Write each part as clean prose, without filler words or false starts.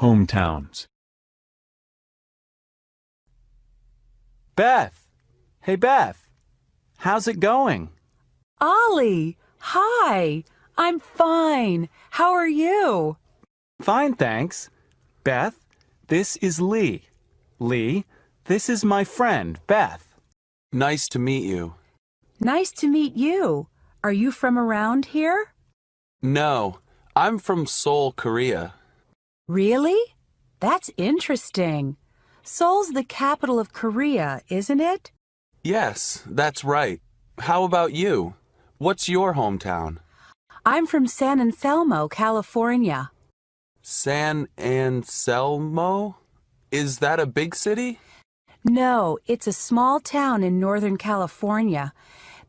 Hometowns. Beth! Hey, Beth! How's it going? Ollie! Hi! I'm fine. How are you? Fine, thanks. Beth, this is Lee. Lee, this is my friend, Beth. Nice to meet you. Nice to meet you. Are you from around here? No, I'm from Seoul, Korea. Really? That's interesting. Seoul's the capital of Korea, isn't it? Yes, that's right. How about you? What's your hometown? I'm from San Anselmo, California. San Anselmo? Is that a big city? No, it's a small town in Northern California.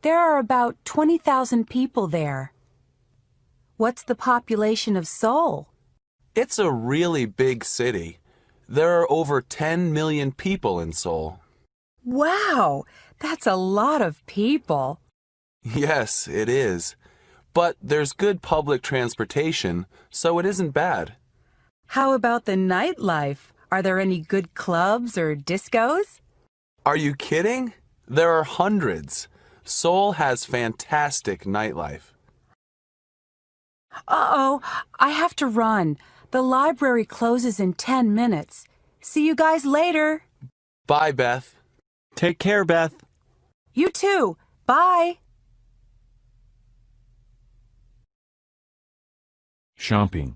There are about 20,000 people there. What's the population of Seoul? It's a really big city. There are over 10 million people in Seoul. Wow, that's a lot of people. Yes, it is. But there's good public transportation, so it isn't bad. How about the nightlife? Are there any good clubs or discos? Are you kidding? There are hundreds. Seoul has fantastic nightlife. Uh-oh, I have to run. The library closes in 10 minutes. See you guys later. Bye, Beth. Take care, Beth. You too. Bye. Shopping.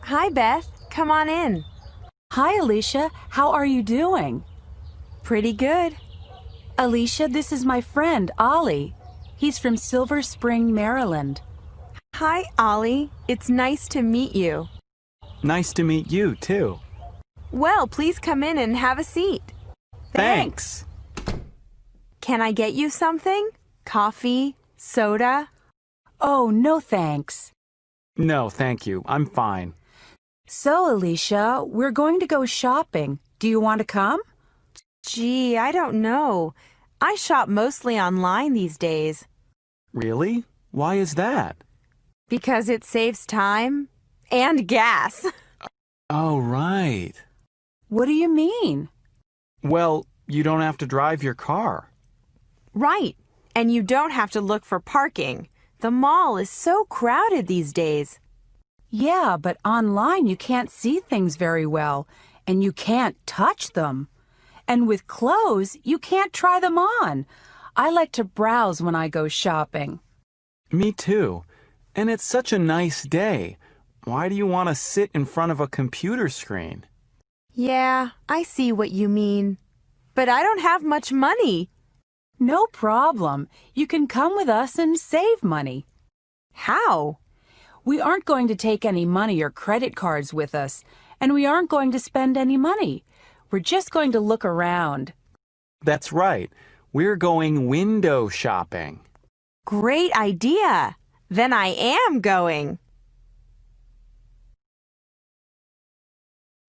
Hi, Beth. Come on in. Hi, Alicia. How are you doing? Pretty good. Alicia, this is my friend, Ollie. He's from Silver Spring, Maryland. Hi, Ollie. It's nice to meet you. Nice to meet you, too. Well, please come in and have a seat. Thanks. Can I get you something? Coffee? Soda? Oh, no thanks. No, thank you. I'm fine. So, Alicia, we're going to go shopping. Do you want to come? Gee, I don't know. I shop mostly online these days. Really? Why is that? Because it saves time and gas. Oh, right. What do you mean? Well, you don't have to drive your car. Right. And you don't have to look for parking. The mall is so crowded these days. Yeah, but online you can't see things very well, and you can't touch them. And with clothes, you can't try them on. I like to browse when I go shopping. Me too. And it's such a nice day. Why do you want to sit in front of a computer screen? Yeah, I see what you mean. But I don't have much money. No problem. You can come with us and save money. How? We aren't going to take any money or credit cards with us, and we aren't going to spend any money. We're just going to look around. That's right. We're going window shopping. Great idea. Then I am going.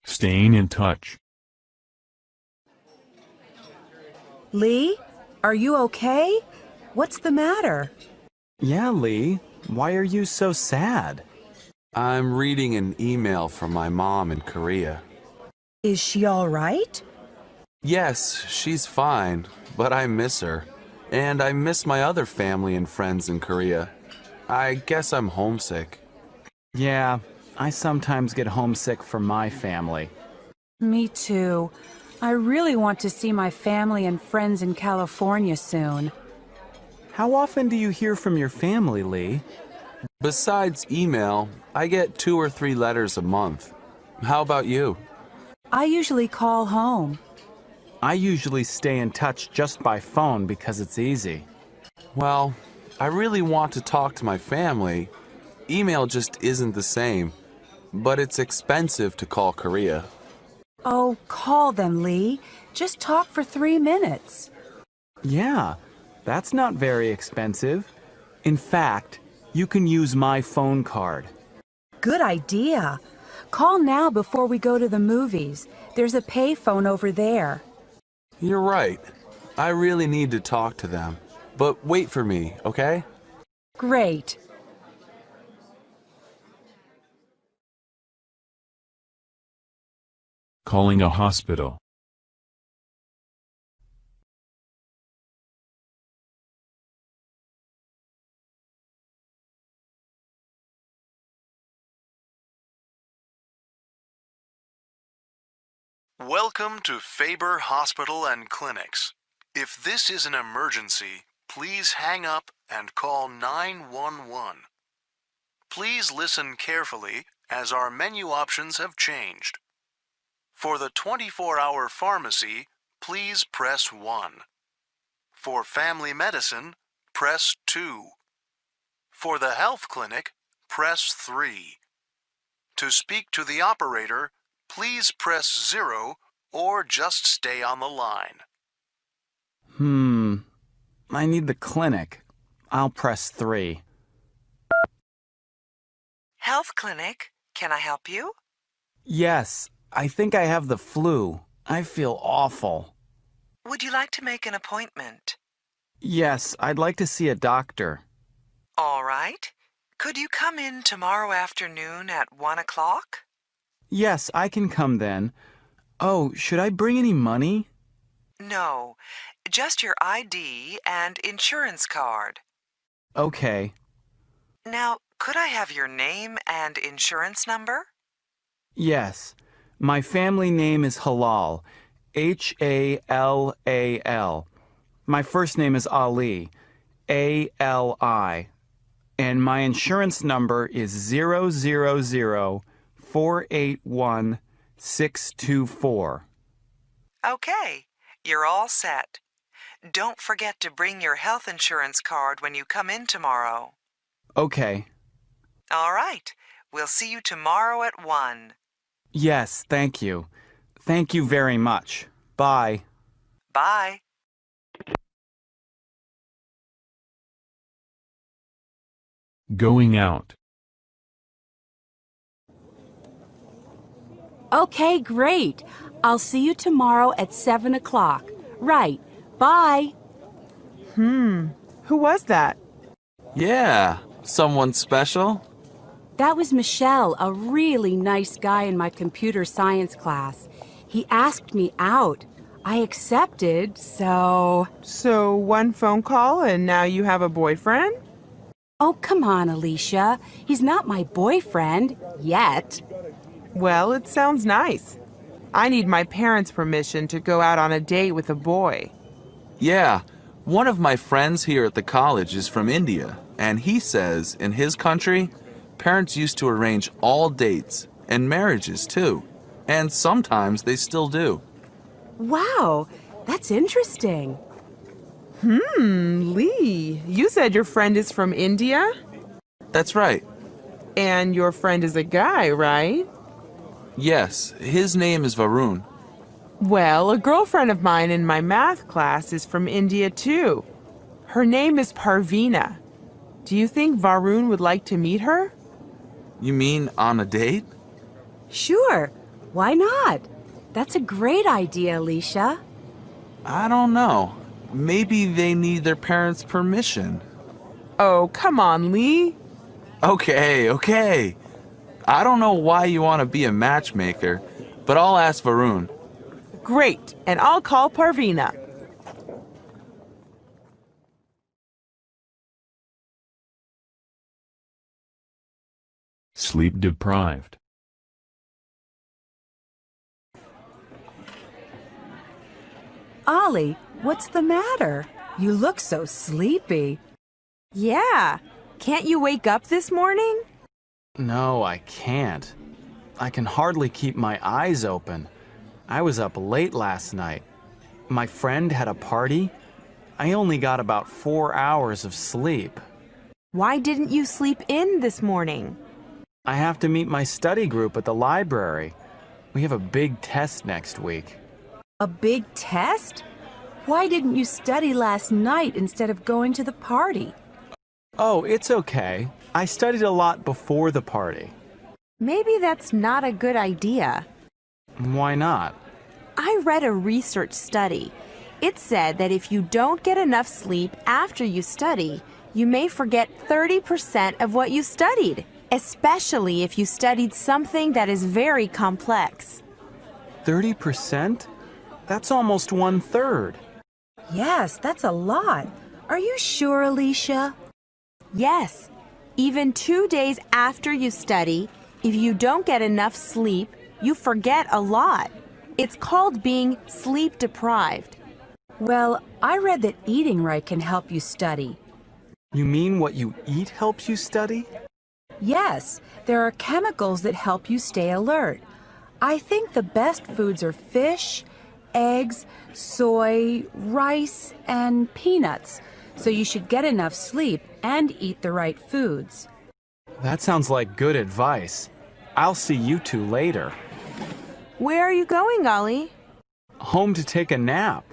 Staying in touch. Lee, are you okay? What's the matter? Yeah, Lee. Why are you so sad? I'm reading an email from my mom in Korea. Is she all right? Yes, she's fine, but I miss her. And I miss my other family and friends in Korea. I guess I'm homesick. Yeah, I sometimes get homesick for my family. Me too. I really want to see my family and friends in California soon. How often do you hear from your family, Lee? Besides email, I get 2 or 3 letters a month. How about you? I usually call home. I usually stay in touch just by phone because it's easy. Well, I really want to talk to my family. Email just isn't the same, but it's expensive to call Korea. Oh, call them, Lee. Just talk for 3 minutes. Yeah, that's not very expensive. In fact, you can use my phone card. Good idea. Call now before we go to the movies. There's a payphone over there. You're right. I really need to talk to them. But wait for me, okay? Great. Calling a hospital. Welcome to Faber Hospital and Clinics. If this is an emergency, please hang up and call 911. Please listen carefully as our menu options have changed. For the 24-hour pharmacy, please press 1. For family medicine, press 2. For the health clinic, press 3. To speak to the operator, please press 0 or just stay on the line. I need the clinic. I'll press 3. Health clinic, can I help you? Yes, I think I have the flu. I feel awful. Would you like to make an appointment? Yes, I'd like to see a doctor. All right. Could you come in tomorrow afternoon at 1 o'clock? Yes, I can come then. Oh, should I bring any money? No, just your ID and insurance card. Okay. Now, could I have your name and insurance number? Yes. My family name is Halal. H-A-L-A-L. My first name is Ali. A-L-I. And my insurance number is 000-481-624. Okay, you're all set. Don't forget to bring your health insurance card when you come in tomorrow. Okay. All right, we'll see you tomorrow at 1. Yes, thank you. Thank you very much. Bye. Bye. Going out. Okay, great. I'll see you tomorrow at 7 o'clock. Right. Bye. Who was that? Yeah, someone special? That was Michelle, a really nice guy in my computer science class. He asked me out. I accepted, so... So one phone call and now you have a boyfriend? Oh, come on, Alicia. He's not my boyfriend. Yet. Well, it sounds nice. I need my parents' permission to go out on a date with a boy. Yeah, one of my friends here at the college is from India, and he says in his country, parents used to arrange all dates and marriages too, and sometimes they still do. Wow, that's interesting. Lee, you said your friend is from India? That's right. And your friend is a guy, right? Yes, his name is Varun. Well, a girlfriend of mine in my math class is from India too. Her name is Parveena. Do you think Varun would like to meet her? You mean on a date? Sure, why not? That's a great idea, Alicia. I don't know. Maybe they need their parents' permission. Oh, come on, Lee. Okay. I don't know why you want to be a matchmaker, but I'll ask Varun. Great, and I'll call Parveena. Sleep deprived. Ollie, what's the matter? You look so sleepy. Yeah. Can't you wake up this morning? No, I can't. I can hardly keep my eyes open. I was up late last night. My friend had a party. I only got about 4 hours of sleep. Why didn't you sleep in this morning? I have to meet my study group at the library. We have a big test next week. A big test? Why didn't you study last night instead of going to the party? Oh, it's okay. I studied a lot before the party. Maybe that's not a good idea. Why not? I read a research study. It said that if you don't get enough sleep after you study, you may forget 30% of what you studied, especially if you studied something that is very complex. 30%? That's almost 1/3. Yes, that's a lot. Are you sure, Alicia? Yes, even 2 days after you study, if you don't get enough sleep, you forget a lot. It's called being sleep deprived. Well, I read that eating right can help you study. You mean what you eat helps you study? Yes, there are chemicals that help you stay alert. I think the best foods are fish, eggs, soy, rice, and peanuts. So you should get enough sleep and eat the right foods. That sounds like good advice. I'll see you two later. Where are you going, Ollie? Home to take a nap.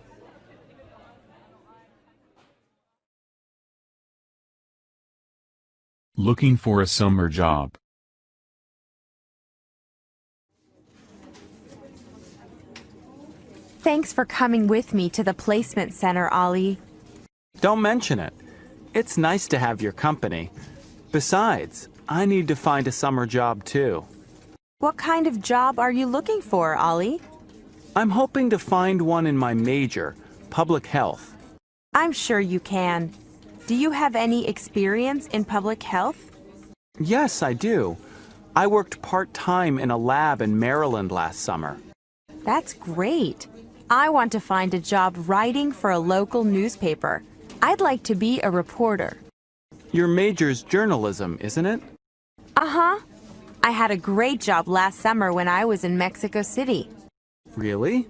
Looking for a summer job. Thanks for coming with me to the placement center, Ollie. Don't mention it. It's nice to have your company. Besides, I need to find a summer job too. What kind of job are you looking for, Ollie? I'm hoping to find one in my major, public health. I'm sure you can. Do you have any experience in public health? Yes, I do. I worked part-time in a lab in Maryland last summer. That's great. I want to find a job writing for a local newspaper. I'd like to be a reporter. Your major's journalism, isn't it? Uh-huh. I had a great job last summer when I was in Mexico City. Really?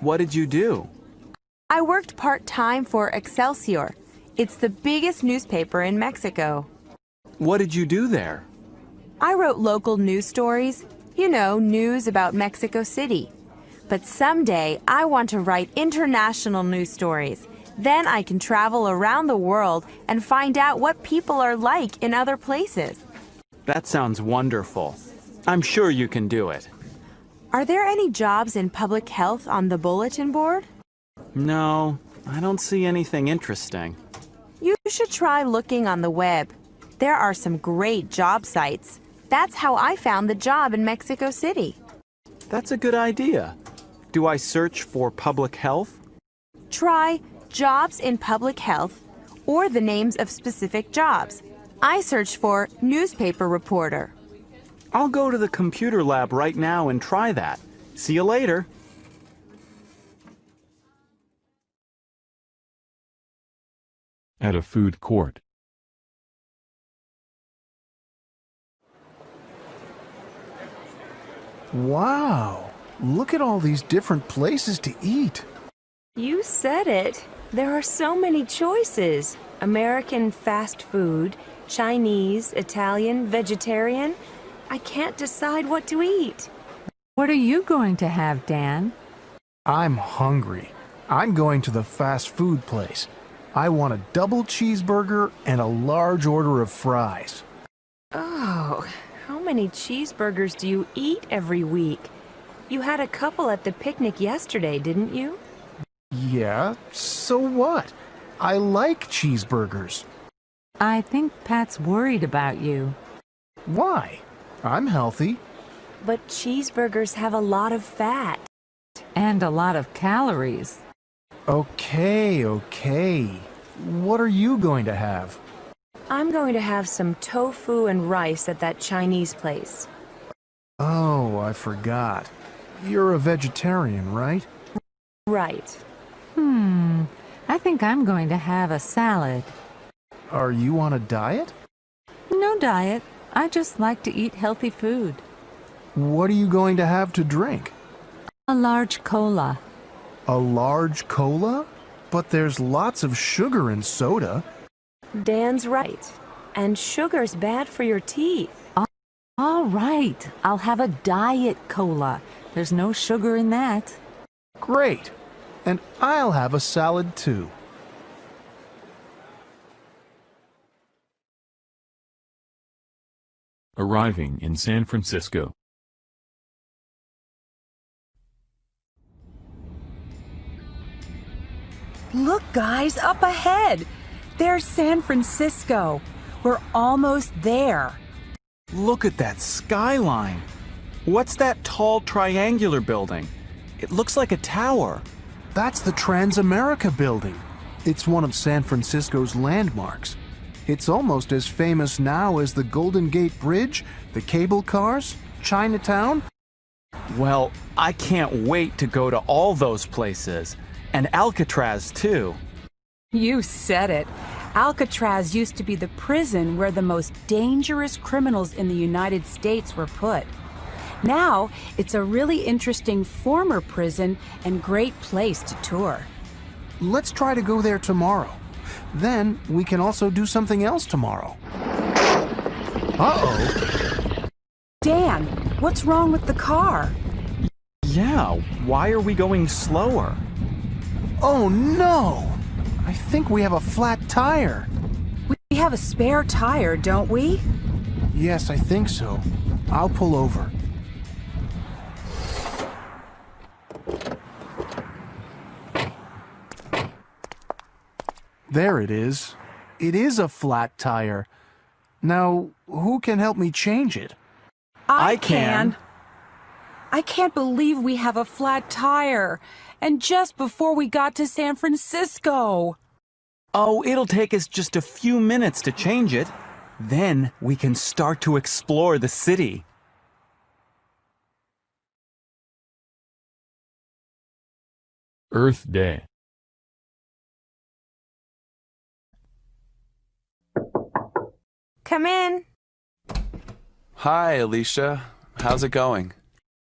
What did you do? I worked part-time for Excelsior. It's the biggest newspaper in Mexico. What did you do there? I wrote local news stories. You know, news about Mexico City. But someday, I want to write international news stories. Then I can travel around the world and find out what people are like in other places. That sounds wonderful. I'm sure you can do it. Are there any jobs in public health on the bulletin board? No, I don't see anything interesting. You should try looking on the web. There are some great job sites. That's how I found the job in Mexico City. That's a good idea. Do I search for public health? Try jobs in public health or the names of specific jobs. I searched for newspaper reporter. I'll go to the computer lab right now and try that. See you later. At a food court. Wow, look at all these different places to eat. You said it. There are so many choices. American fast food, Chinese, Italian, vegetarian. I can't decide what to eat. What are you going to have, Dan? I'm hungry. I'm going to the fast food place. I want a double cheeseburger and a large order of fries. Oh, how many cheeseburgers do you eat every week? You had a couple at the picnic yesterday, didn't you? Yeah, so what? I like cheeseburgers. I think Pat's worried about you. Why? I'm healthy. But cheeseburgers have a lot of fat. And a lot of calories. Okay. What are you going to have? I'm going to have some tofu and rice at that Chinese place. Oh, I forgot. You're a vegetarian, right? Right. I think I'm going to have a salad. Are you on a diet? No diet. I just like to eat healthy food. What are you going to have to drink? A large cola. A large cola? But there's lots of sugar in soda. Dan's right. And sugar's bad for your teeth. All right. I'll have a diet cola. There's no sugar in that. Great. And I'll have a salad too. Arriving in San Francisco. Look, guys, up ahead. There's San Francisco. We're almost there. Look at that skyline. What's that tall triangular building? It looks like a tower. That's the Transamerica Building. It's one of San Francisco's landmarks. It's almost as famous now as the Golden Gate Bridge, the cable cars, Chinatown. Well, I can't wait to go to all those places. And Alcatraz, too. You said it. Alcatraz used to be the prison where the most dangerous criminals in the United States were put. Now, it's a really interesting former prison and great place to tour. Let's try to go there tomorrow. Then we can also do something else tomorrow. Uh-oh. Dan, what's wrong with the car? Yeah, why are we going slower? Oh no! I think we have a flat tire. We have a spare tire, don't we? Yes, I think so. I'll pull over. There it is. It is a flat tire. Now, who can help me change it? I can. I can't believe we have a flat tire. And just before we got to San Francisco. Oh, it'll take us just a few minutes to change it. Then we can start to explore the city. Earth Day. Come in. Hi, Alicia. How's it going?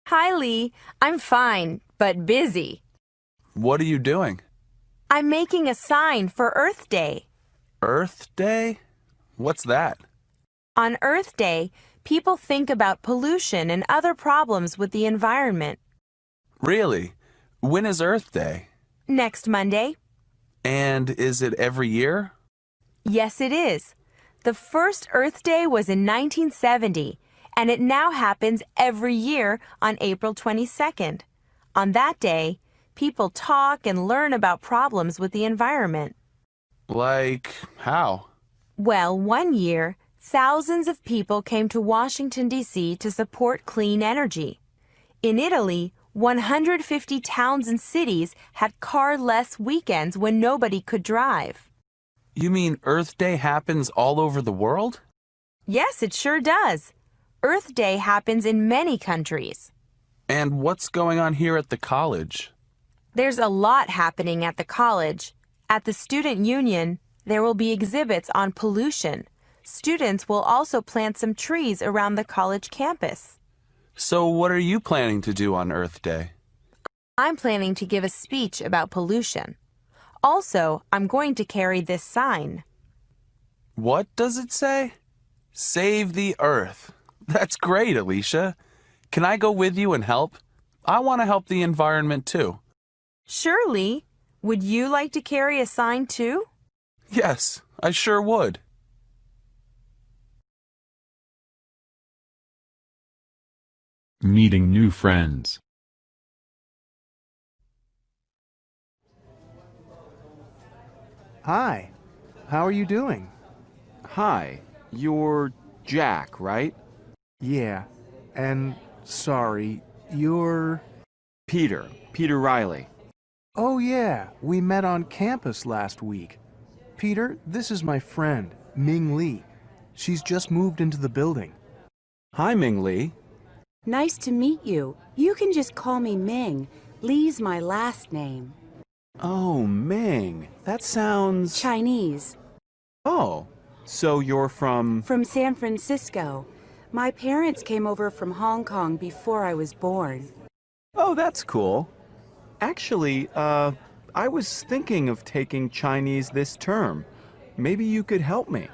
Hi, Lee. I'm fine, but busy. What are you doing? I'm making a sign for Earth Day. Earth Day? What's that? On Earth Day, people think about pollution and other problems with the environment. Really? When is Earth Day? Next Monday. And is it every year? Yes, it is. The first Earth Day was in 1970, and it now happens every year on April 22nd. On that day, people talk and learn about problems with the environment. Like how? Well, one year, thousands of people came to Washington, D.C. to support clean energy. In Italy, 150 towns and cities had car-less weekends when nobody could drive. You mean Earth Day happens all over the world? Yes, it sure does. Earth Day happens in many countries. And what's going on here at the college? There's a lot happening at the college. At the student union, there will be exhibits on pollution. Students will also plant some trees around the college campus. So what are you planning to do on Earth Day? I'm planning to give a speech about pollution. Also, I'm going to carry this sign. What does it say? Save the Earth. That's great, Alicia. Can I go with you and help? I want to help the environment too. Surely. Would you like to carry a sign too? Yes, I sure would. Meeting new friends. Hi. How are you doing? Hi, you're Jack, right? Yeah. And sorry, you're... Peter Riley. Oh yeah, we met on campus last week. Peter, this is my friend, Ming Lee. She's just moved into the building. Hi, Ming Lee. Nice to meet you. You can just call me Ming. Lee's my last name. Oh, Ming. That sounds... Chinese. Oh, so you're from... From San Francisco. My parents came over from Hong Kong before I was born. Oh, that's cool. Actually, I was thinking of taking Chinese this term. Maybe you could help me.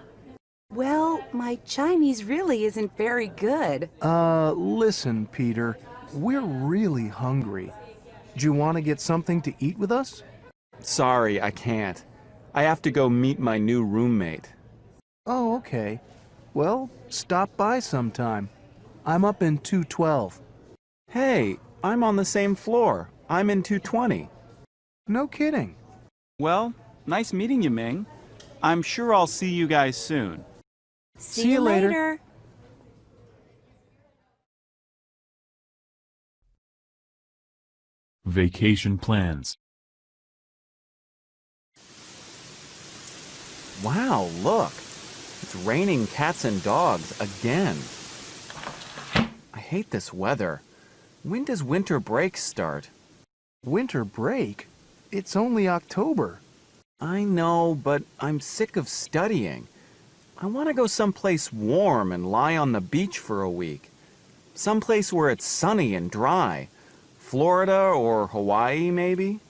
Well, my Chinese really isn't very good. Listen, Peter. We're really hungry. Do you want to get something to eat with us? Sorry, I can't. I have to go meet my new roommate. Oh, okay. Well, stop by sometime. I'm up in 212. Hey, I'm on the same floor. I'm in 220. No kidding. Well, nice meeting you, Ming. I'm sure I'll see you guys soon. See you later. Vacation plans. Wow, look. It's raining cats and dogs again. I hate this weather. When does winter break start? Winter break? It's only October. I know, but I'm sick of studying. I want to go someplace warm and lie on the beach for a week. Someplace where it's sunny and dry. Florida or Hawaii, maybe?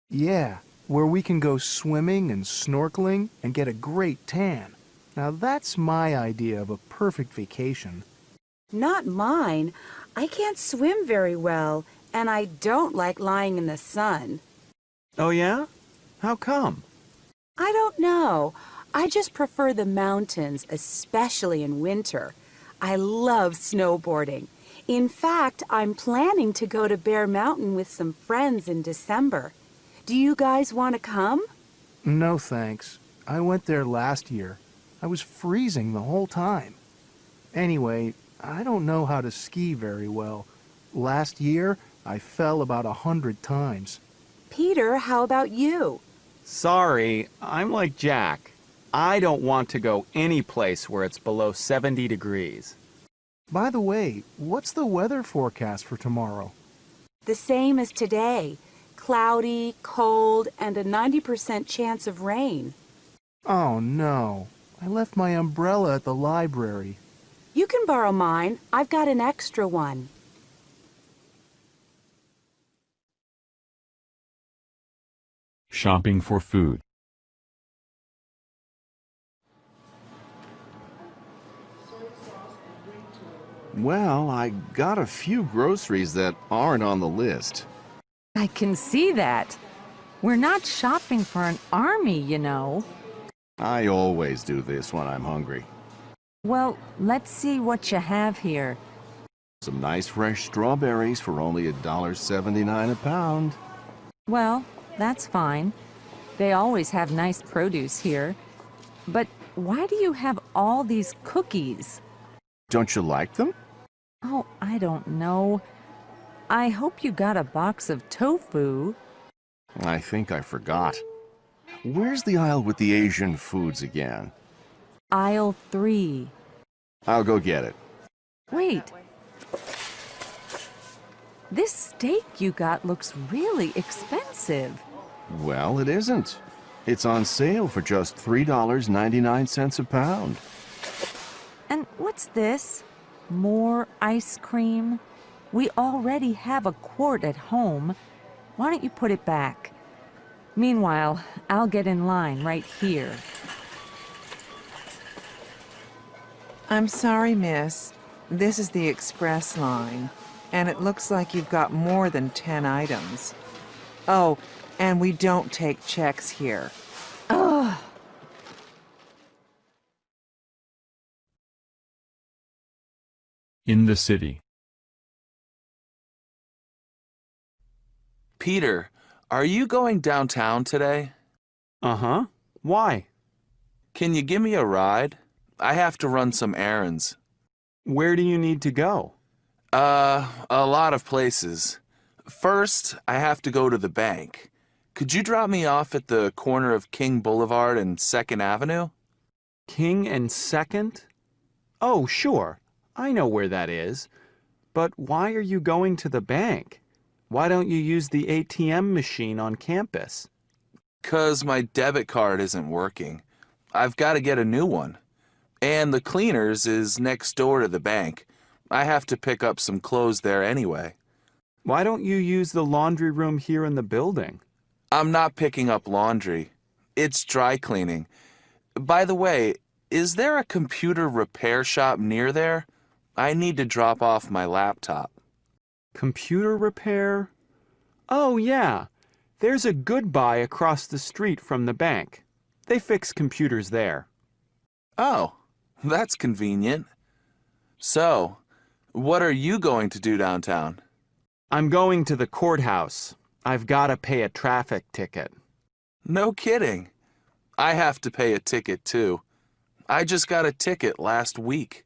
Yeah, where we can go swimming and snorkeling and get a great tan. Now that's my idea of a perfect vacation. Not mine. I can't swim very well, and I don't like lying in the sun. Oh, yeah? How come? I don't know. I just prefer the mountains, especially in winter. I love snowboarding. In fact, I'm planning to go to Bear Mountain with some friends in December. Do you guys want to come? No thanks. I went there last year. I was freezing the whole time. Anyway, I don't know how to ski very well. Last year, I fell about 100 times. Peter, how about you? Sorry, I'm like Jack. I don't want to go any place where it's below 70 degrees. By the way, what's the weather forecast for tomorrow? The same as today. Cloudy, cold, and a 90% chance of rain. Oh no, I left my umbrella at the library. You can borrow mine. I've got an extra one. Shopping for food. Well, I got a few groceries that aren't on the list. I can see that. We're not shopping for an army, you know. I always do this when I'm hungry. Well, let's see what you have here. Some nice fresh strawberries for only $1.79 a pound. Well, that's fine. They always have nice produce here. But why do you have all these cookies? Don't you like them? Oh, I don't know. I hope you got a box of tofu. I think I forgot. Where's the aisle with the Asian foods again? Aisle 3. I'll go get it. Wait. This steak you got looks really expensive. Well, it isn't. It's on sale for just $3.99 a pound. And what's this? More ice cream? We already have a quart at home. Why don't you put it back? Meanwhile, I'll get in line right here. I'm sorry, miss. This is the express line, and it looks like you've got more than 10 items. Oh, and we don't take checks here. Ugh. In the city. Peter, are you going downtown today? Uh-huh. Why? Can you give me a ride? I have to run some errands. Where do you need to go? A lot of places. First, I have to go to the bank. Could you drop me off at the corner of King Boulevard and 2nd Avenue? King and 2nd? Oh, sure. I know where that is. But why are you going to the bank? Why don't you use the ATM machine on campus? 'Cause my debit card isn't working. I've got to get a new one. And the cleaners is next door to the bank. I have to pick up some clothes there anyway. Why don't you use the laundry room here in the building? I'm not picking up laundry. It's dry cleaning. By the way, is there a computer repair shop near there? I need to drop off my laptop. Computer repair? Oh, yeah. There's a Goodbye across the street from the bank. They fix computers there. Oh, That's convenient. So, what are you going to do downtown? I'm going to the courthouse. I've got to pay a traffic ticket. No kidding. I have to pay a ticket too. I just got a ticket last week.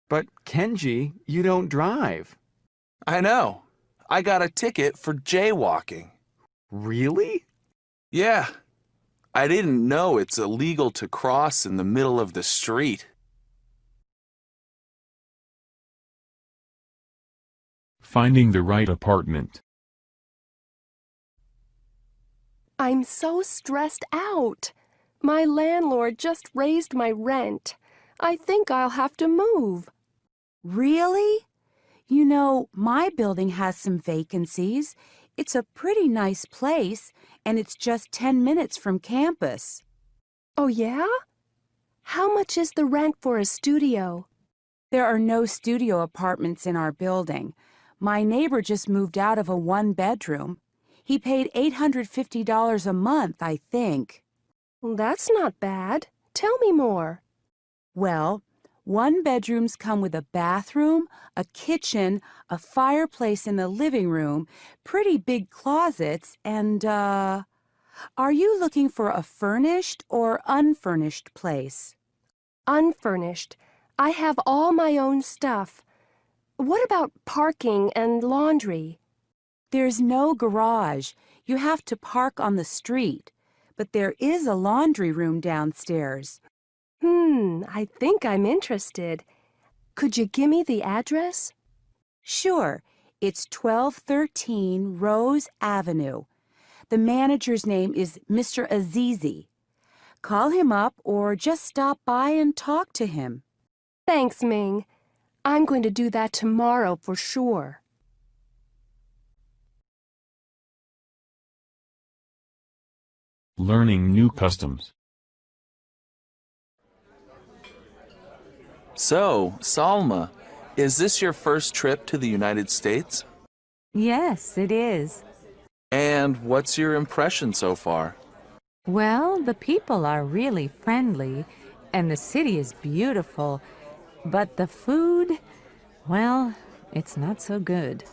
But Kenji, you don't drive. I know. I got a ticket for jaywalking. Really? Yeah. I didn't know it's illegal to cross in the middle of the street. Finding the right apartment. I'm so stressed out. My landlord just raised my rent. I think I'll have to move. Really? You know, my building has some vacancies. It's a pretty nice place, and it's just 10 minutes from campus. Oh, yeah? How much is the rent for a studio? There are no studio apartments in our building. My neighbor just moved out of a one-bedroom. He paid $850 a month, I think. That's not bad. Tell me more. Well, one-bedrooms come with a bathroom, a kitchen, a fireplace in the living room, pretty big closets, and, Are you looking for a furnished or unfurnished place? Unfurnished. I have all my own stuff. What about parking and laundry? There's no garage. You have to park on the street. But there is a laundry room downstairs. I think I'm interested. Could you give me the address? Sure. It's 1213 Rose Avenue. The manager's name is Mr. Azizi. Call him up or just stop by and talk to him. Thanks, Ming. I'm going to do that tomorrow for sure. Learning new customs. So, Salma, is this your first trip to the United States? Yes, it is. And what's your impression so far? Well, the people are really friendly, and the city is beautiful. But the food, well, it's not so good.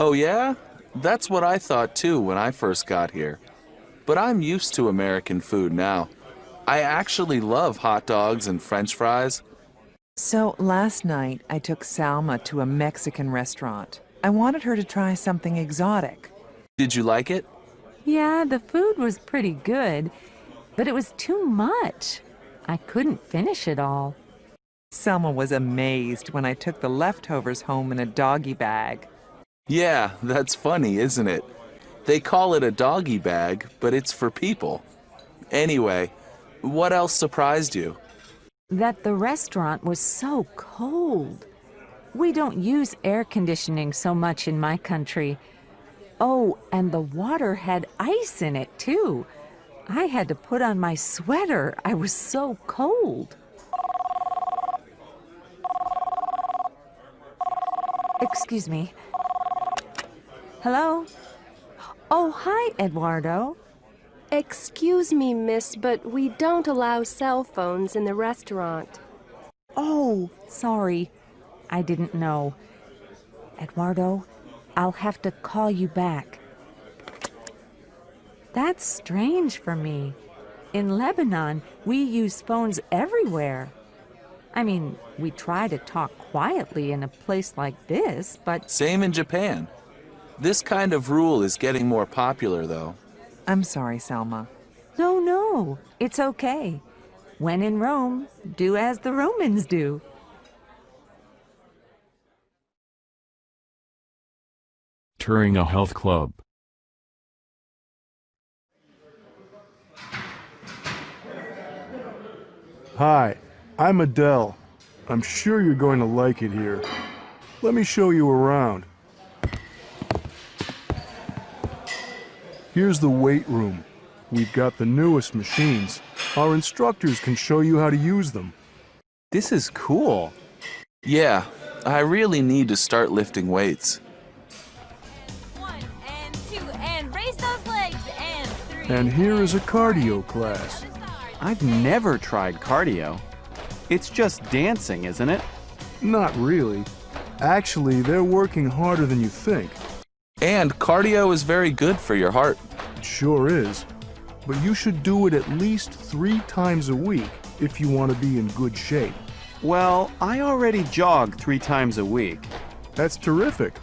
Oh yeah? That's what I thought too when I first got here. But I'm used to American food now. I actually love hot dogs and French fries. So last night, I took Salma to a Mexican restaurant. I wanted her to try something exotic. Did you like it? Yeah, the food was pretty good, but it was too much. I couldn't finish it all. Selma was amazed when I took the leftovers home in a doggy bag. Yeah, that's funny, isn't it? They call it a doggy bag, but it's for people. Anyway, what else surprised you? That the restaurant was so cold. We don't use air conditioning so much in my country. Oh, and the water had ice in it, too. I had to put on my sweater. I was so cold. Excuse me. Hello? Oh, hi, Eduardo. Excuse me, miss, but we don't allow cell phones in the restaurant. Oh, sorry. I didn't know. Eduardo, I'll have to call you back. That's strange for me. In Lebanon, we use phones everywhere. I mean, we try to talk quietly in a place like this, but... Same in Japan. This kind of rule is getting more popular, though. I'm sorry, Salma. No, it's okay. When in Rome, do as the Romans do. Touring a health club. Hi, I'm Adele. I'm sure you're going to like it here. Let me show you around. Here's the weight room. We've got the newest machines. Our instructors can show you how to use them. This is cool. Yeah, I really need to start lifting weights. 1 and 2 and raise those legs and 3. And here is a cardio class. I've never tried cardio. It's just dancing, isn't it? Not really. Actually, they're working harder than you think. And cardio is very good for your heart. It sure is. But you should do it at least 3 times a week if you want to be in good shape. Well, I already jog 3 times a week. That's terrific.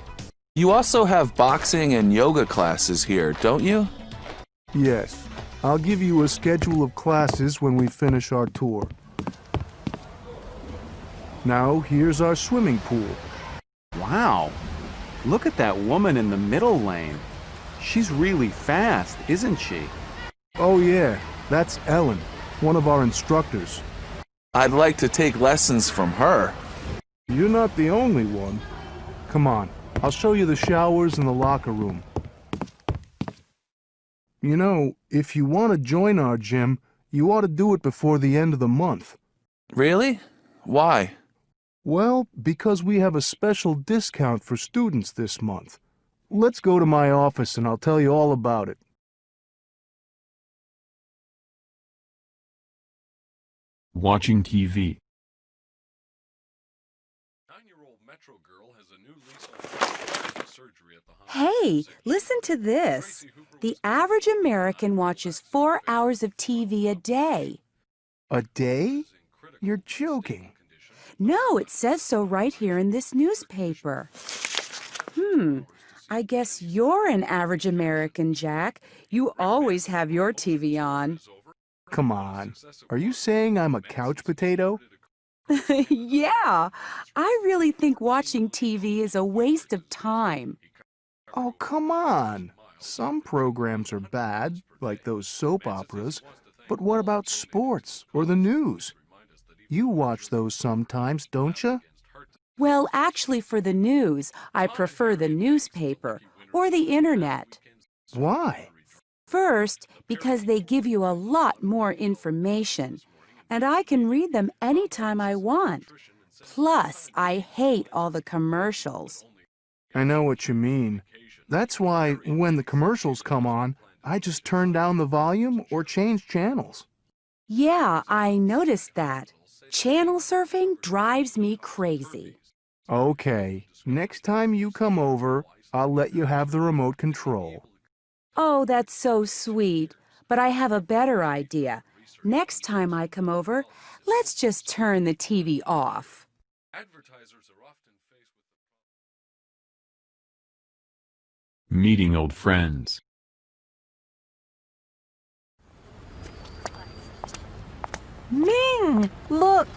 You also have boxing and yoga classes here, don't you? Yes. I'll give you a schedule of classes when we finish our tour. Now, here's our swimming pool. Wow. Look at that woman in the middle lane. She's really fast, isn't she? Oh yeah, that's Ellen, one of our instructors. I'd like to take lessons from her. You're not the only one. Come on, I'll show you the showers and the locker room. You know, if you want to join our gym, you ought to do it before the end of the month. Really? Why? Well, because we have a special discount for students this month. Let's go to my office and I'll tell you all about it. Watching TV. Hey, listen to this. The average American watches 4 hours of TV a day. A day? You're joking. No, it says so right here in this newspaper. I guess you're an average American, Jack. You always have your TV on. Come on. Are you saying I'm a couch potato? Yeah, I really think watching TV is a waste of time. Oh, come on. Some programs are bad, like those soap operas, but what about sports or the news? You watch those sometimes, don't you? Well, actually, for the news, I prefer the newspaper or the internet. Why? First, because they give you a lot more information, and I can read them anytime I want. Plus, I hate all the commercials. I know what you mean. That's why, when the commercials come on, I just turn down the volume or change channels. Yeah, I noticed that. Channel surfing drives me crazy. Okay, next time you come over, I'll let you have the remote control. Oh, that's so sweet. But I have a better idea. Next time I come over, let's just turn the TV off. Meeting old friends. Ming, look!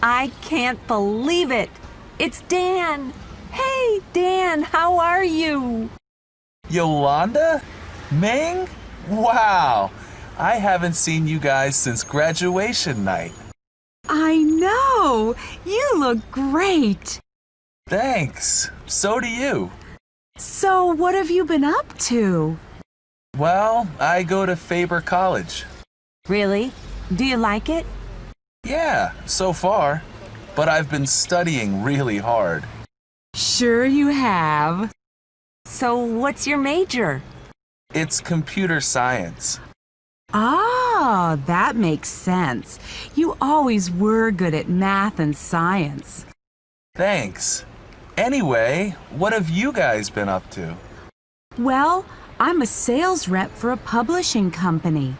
I can't believe it! It's Dan! Hey, Dan, how are you? Yolanda? Ming? Wow! I haven't seen you guys since graduation night. I know! You look great! Thanks. So do you. So, what have you been up to? Well, I go to Faber College. Really? Do you like it? Yeah, so far. But I've been studying really hard. Sure you have. So, what's your major? It's computer science. Ah, that makes sense. You always were good at math and science. Thanks. Anyway, what have you guys been up to? Well, I'm a sales rep for a publishing company.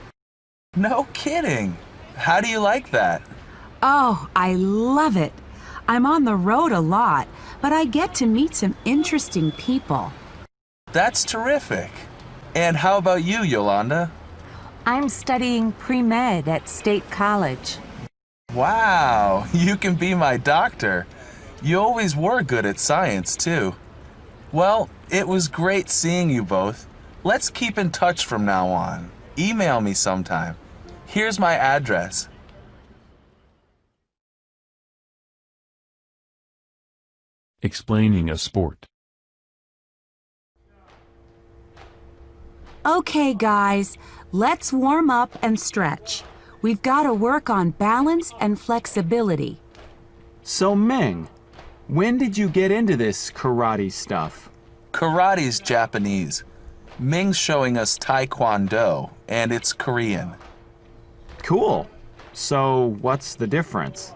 No kidding. How do you like that? Oh, I love it. I'm on the road a lot, but I get to meet some interesting people. That's terrific. And how about you, Yolanda? I'm studying pre-med at State College. Wow, you can be my doctor. You always were good at science, too. Well, it was great seeing you both. Let's keep in touch from now on. Email me sometime. Here's my address. Explaining a sport. Okay, guys, let's warm up and stretch. We've got to work on balance and flexibility. So, Ming, when did you get into this karate stuff? Karate's Japanese. Ming's showing us Taekwondo, and it's Korean. Cool. So, what's the difference?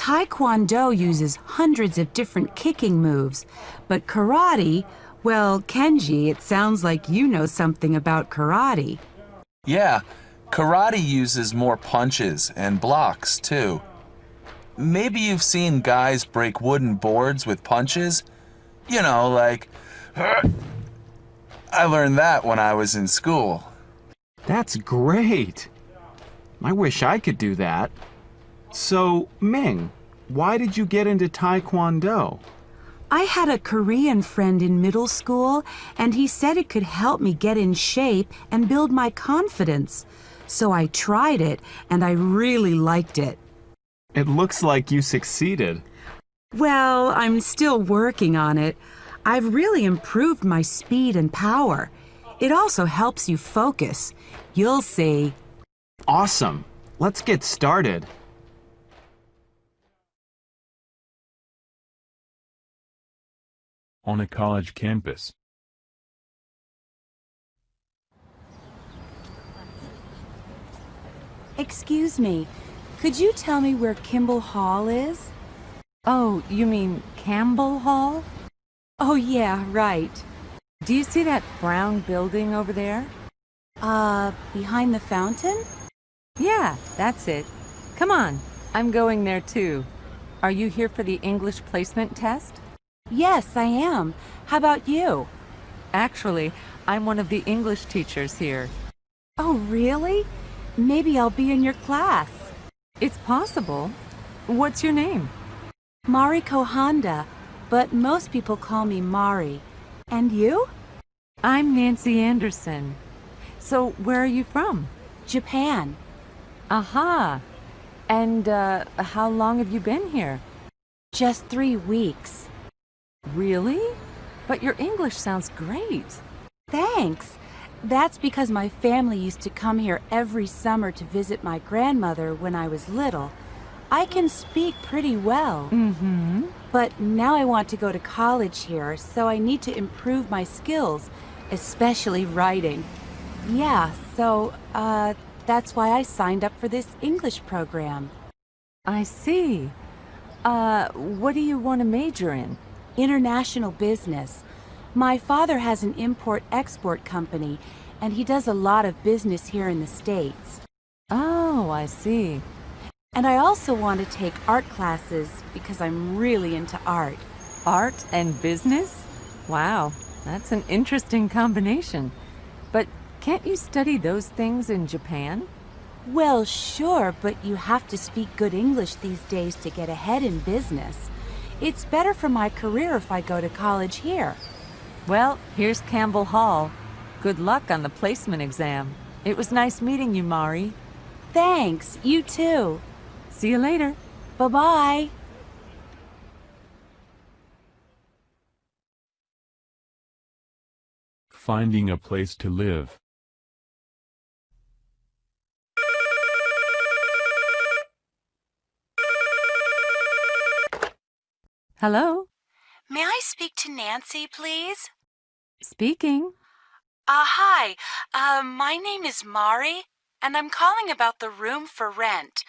Taekwondo uses hundreds of different kicking moves, but karate, well, Kenji, it sounds like you know something about karate. Yeah, karate uses more punches and blocks, too. Maybe you've seen guys break wooden boards with punches? You know, like, I learned that when I was in school. That's great. I wish I could do that. So, Ming, why did you get into Taekwondo? I had a Korean friend in middle school, and he said it could help me get in shape and build my confidence. So I tried it, and I really liked it. It looks like you succeeded. Well, I'm still working on it. I've really improved my speed and power. It also helps you focus. You'll see. Awesome. Let's get started. On a college campus. Excuse me, could you tell me where Kimball Hall is? Oh, you mean Campbell Hall? Oh, yeah, right. Do you see that brown building over there? Behind the fountain? Yeah, that's it. Come on, I'm going there too. Are you here for the English placement test? Yes, I am. How about you? Actually, I'm one of the English teachers here. Oh, really? Maybe I'll be in your class. It's possible. What's your name? Mariko Honda, but most people call me Mari. And you? I'm Nancy Anderson. So, where are you from? Japan. Aha! And, how long have you been here? Just 3 weeks. Really? But your English sounds great. Thanks. That's because my family used to come here every summer to visit my grandmother when I was little. I can speak pretty well. Mm-hmm. But now I want to go to college here, so I need to improve my skills, especially writing. Yeah, so, that's why I signed up for this English program. I see. What do you want to major in? International business. My father has an import-export company, and he does a lot of business here in the States. Oh, I see. And I also want to take art classes because I'm really into art. Art and business? Wow, that's an interesting combination. But can't you study those things in Japan? Well, sure, but you have to speak good English these days to get ahead in business. It's better for my career if I go to college here. Well, here's Campbell Hall. Good luck on the placement exam. It was nice meeting you, Mari. Thanks, you too. See you later. Bye-bye. Finding a place to live. Hello? May I speak to Nancy, please? Speaking. Hi. My name is Mari, and I'm calling about the room for rent.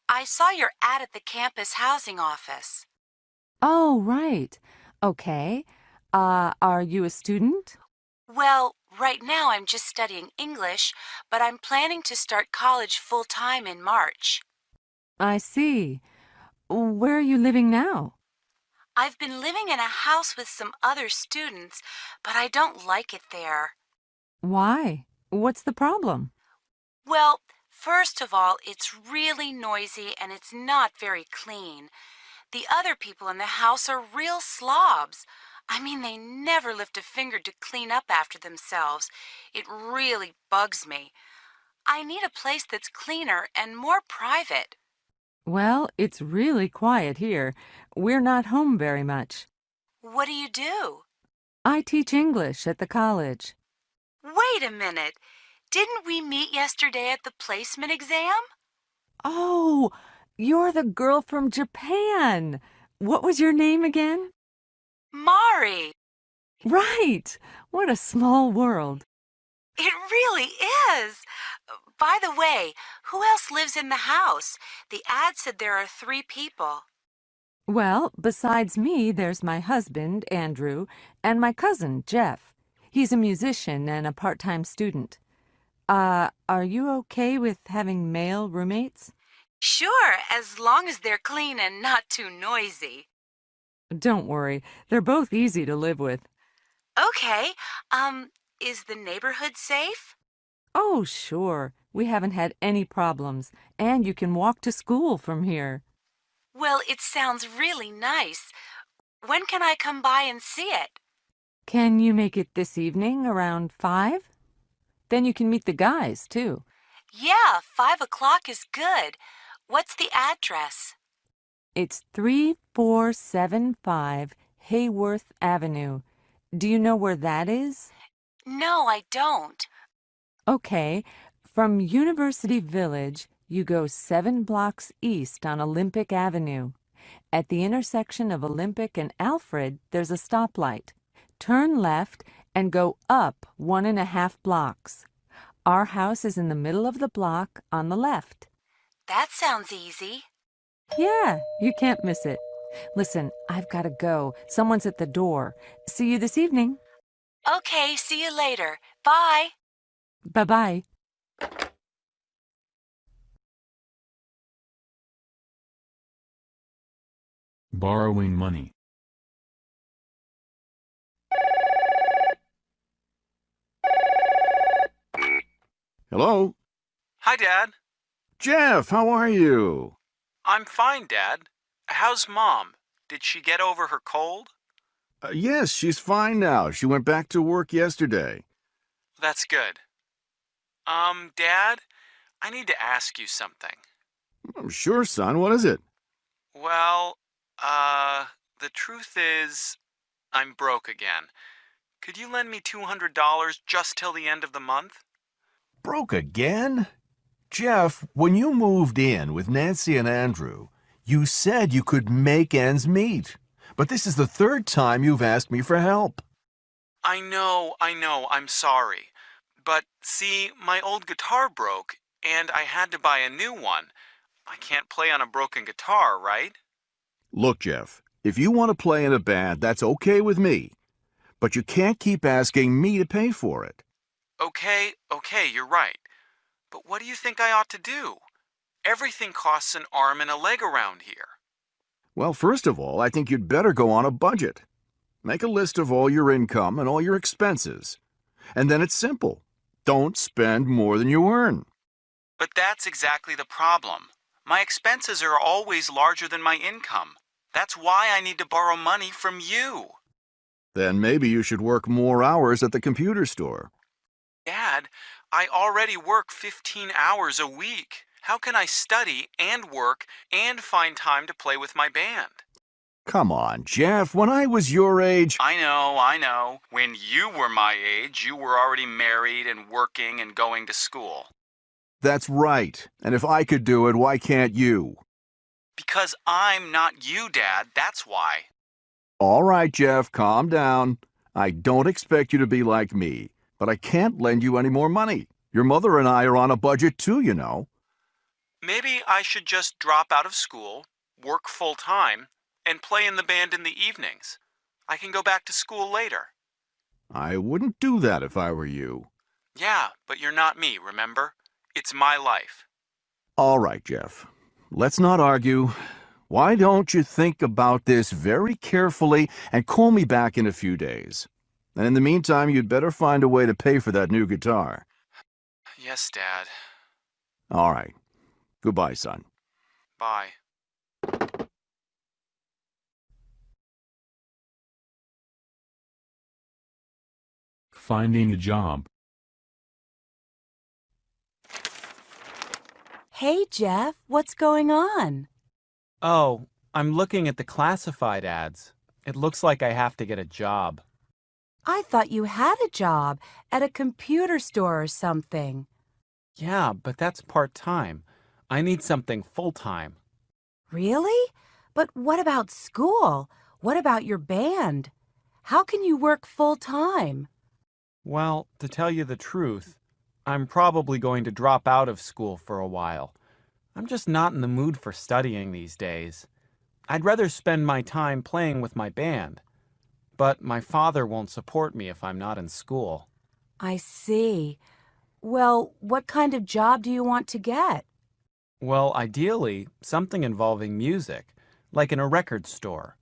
I saw your ad at the campus housing office. Oh, right. Okay. Are you a student? Well, right now I'm just studying English, but I'm planning to start college full-time in March. I see. Where are you living now? I've been living in a house with some other students, but I don't like it there. Why? What's the problem? Well, first of all, it's really noisy and it's not very clean. The other people in the house are real slobs. I mean, they never lift a finger to clean up after themselves. It really bugs me. I need a place that's cleaner and more private. Well, it's really quiet here. We're not home very much. What do you do? I teach English at the college. Wait a minute. Didn't we meet yesterday at the placement exam? Oh, you're the girl from Japan. What was your name again? Mari. Right. What a small world. It really is. By the way, who else lives in the house? The ad said there are 3 people. Well, besides me, there's my husband, Andrew, and my cousin, Jeff. He's a musician and a part-time student. Are you okay with having male roommates? Sure, as long as they're clean and not too noisy. Don't worry, they're both easy to live with. Okay, is the neighborhood safe? Oh, sure. We haven't had any problems, and you can walk to school from here. Well, it sounds really nice. When can I come by and see it? Can you make it this evening around 5? Then you can meet the guys, too. Yeah, 5 o'clock is good. What's the address? It's 3475 Hayworth Avenue. Do you know where that is? No, I don't. Okay, from University Village, you go 7 blocks east on Olympic Avenue. At the intersection of Olympic and Alfred, there's a stoplight. Turn left and go up 1.5 blocks. Our house is in the middle of the block on the left. That sounds easy. Yeah, you can't miss it. Listen, I've got to go. Someone's at the door. See you this evening. Okay, see you later. Bye. Bye-bye. Borrowing money. Hello? Hi, Dad. Jeff, how are you? I'm fine, Dad. How's Mom? Did she get over her cold? Yes, she's fine now. She went back to work yesterday. That's good. Dad, I need to ask you something. Sure, son. What is it? Well, the truth is, I'm broke again. Could you lend me $200 just till the end of the month? Broke again? Jeff, when you moved in with Nancy and Andrew, you said you could make ends meet. But this is the third time you've asked me for help. I know, I'm sorry. But see, my old guitar broke, and I had to buy a new one. I can't play on a broken guitar, right? Look, Jeff, if you want to play in a band, that's okay with me. But you can't keep asking me to pay for it. Okay, you're right. But what do you think I ought to do? Everything costs an arm and a leg around here. Well, first of all, I think you'd better go on a budget. Make a list of all your income and all your expenses. And then it's simple. Don't spend more than you earn. But that's exactly the problem. My expenses are always larger than my income. That's why I need to borrow money from you. Then maybe you should work more hours at the computer store. Dad, I already work 15 hours a week. How can I study and work and find time to play with my band? Come on, Jeff, when I was your age... I know. When you were my age, you were already married and working and going to school. That's right. And if I could do it, why can't you? Because I'm not you, Dad, that's why. All right, Jeff, calm down. I don't expect you to be like me, but I can't lend you any more money. Your mother and I are on a budget too, you know. Maybe I should just drop out of school, work full-time, and play in the band in the evenings. I can go back to school later. I wouldn't do that if I were you. Yeah, but you're not me, remember? It's my life. All right, Jeff. Let's not argue. Why don't you think about this very carefully and call me back in a few days? And in the meantime, you'd better find a way to pay for that new guitar. Yes, Dad. All right. Goodbye, son. Bye. Finding a job. Hey, Jeff, what's going on? Oh, I'm looking at the classified ads. It looks like I have to get a job. I thought you had a job at a computer store or something. Yeah, but that's part-time. I need something full-time. Really? But what about school? What about your band? How can you work full-time? Well, to tell you the truth, I'm probably going to drop out of school for a while. I'm just not in the mood for studying these days. I'd rather spend my time playing with my band. But my father won't support me if I'm not in school. I see. Well, what kind of job do you want to get? Well, ideally, something involving music, like in a record store.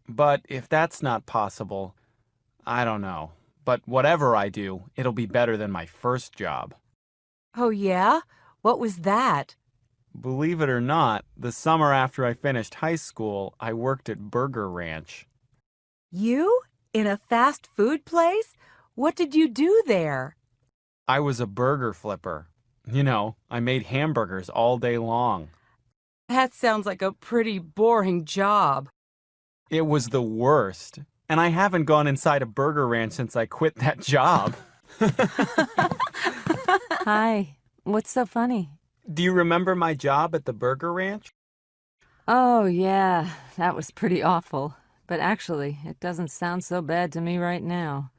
But if that's not possible, I don't know. But whatever I do, it'll be better than my first job. Oh, yeah? What was that? Believe it or not, the summer after I finished high school, I worked at Burger Ranch. You? In a fast food place? What did you do there? I was a burger flipper. You know, I made hamburgers all day long. That sounds like a pretty boring job. It was the worst. And I haven't gone inside a Burger Ranch since I quit that job. Hi. What's so funny? Do you remember my job at the Burger Ranch? Oh, yeah. That was pretty awful. But actually, it doesn't sound so bad to me right now.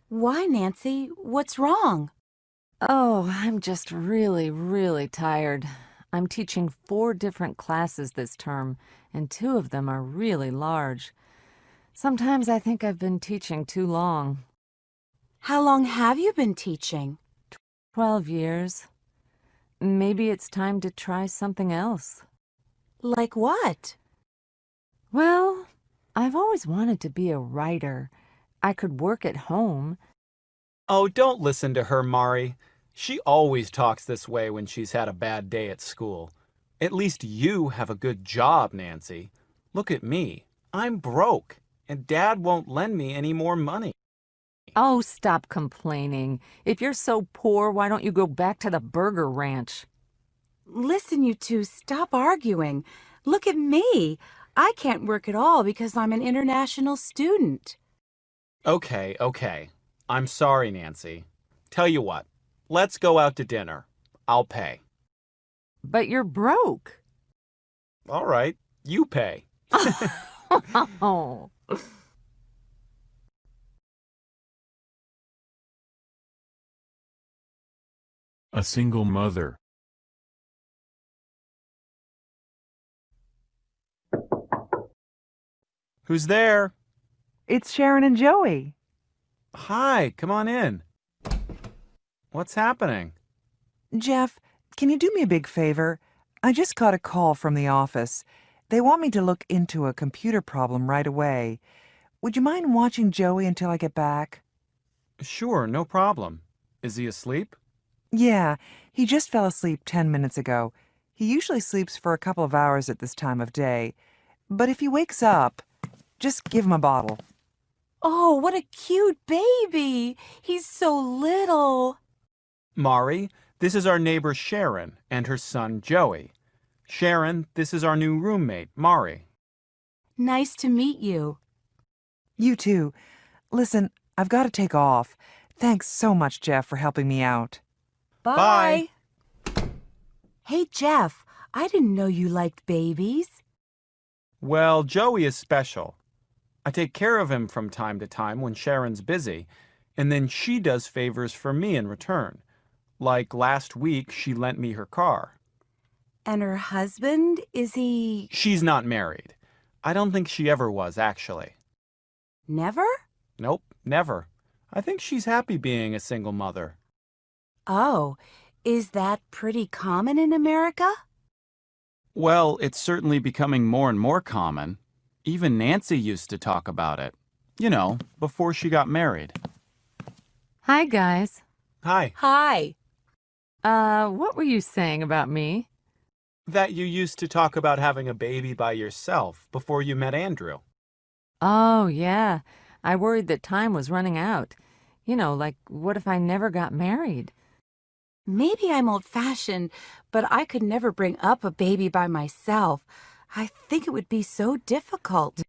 Why, Nancy? What's wrong? Oh, I'm just really tired. I'm teaching 4 different classes this term, and 2 of them are really large. Sometimes I think I've been teaching too long. How long have you been teaching? 12 years. Maybe it's time to try something else. Like what? Well, I've always wanted to be a writer. I could work at home. Oh, don't listen to her, Mari. She always talks this way when she's had a bad day at school. At least you have a good job, Nancy. Look at me. I'm broke, and Dad won't lend me any more money. Oh, stop complaining. If you're so poor, why don't you go back to the Burger Ranch? Listen, you two, stop arguing. Look at me. I can't work at all because I'm an international student. Okay. I'm sorry, Nancy. Tell you what, let's go out to dinner. I'll pay. But you're broke. All right, you pay. Oh. A single mother. Who's there? It's Sharon and Joey. Hi, come on in. What's happening? Jeff, can you do me a big favor? I just got a call from the office. They want me to look into a computer problem right away. Would you mind watching Joey until I get back? Sure, no problem. Is he asleep? Yeah, he just fell asleep 10 minutes ago. He usually sleeps for a couple of hours at this time of day. But if he wakes up, just give him a bottle. Oh, what a cute baby. He's so little. Mari, this is our neighbor Sharon and her son Joey. Sharon, this is our new roommate, Mari. Nice to meet you. You too. Listen, I've got to take off. Thanks so much, Jeff, for helping me out. Bye. Hey, Jeff, I didn't know you liked babies. Well, Joey is special. I take care of him from time to time when Sharon's busy, and then she does favors for me in return. Like last week, she lent me her car. And her husband, is he... She's not married. I don't think she ever was, actually. Never? Nope, never. I think she's happy being a single mother. Oh, is that pretty common in America? Well, it's certainly becoming more and more common. Even Nancy used to talk about it. You know, before she got married. Hi, guys. Hi. Hi. What were you saying about me? That you used to talk about having a baby by yourself before you met Andrew. Oh, yeah. I worried that time was running out. You know, like, what if I never got married? Maybe I'm old-fashioned, but I could never bring up a baby by myself. I think it would be so difficult.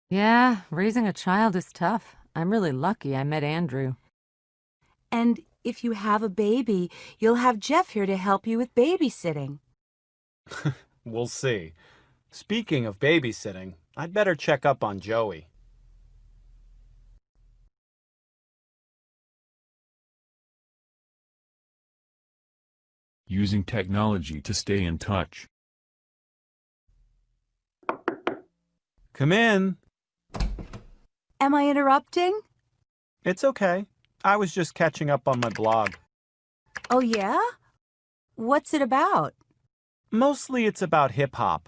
Yeah, raising a child is tough. I'm really lucky I met Andrew. And if you have a baby, you'll have Jeff here to help you with babysitting. We'll see. Speaking of babysitting, I'd better check up on Joey. Using technology to stay in touch. Come in. Am I interrupting? It's okay. I was just catching up on my blog. Oh, yeah? What's it about? Mostly it's about hip-hop.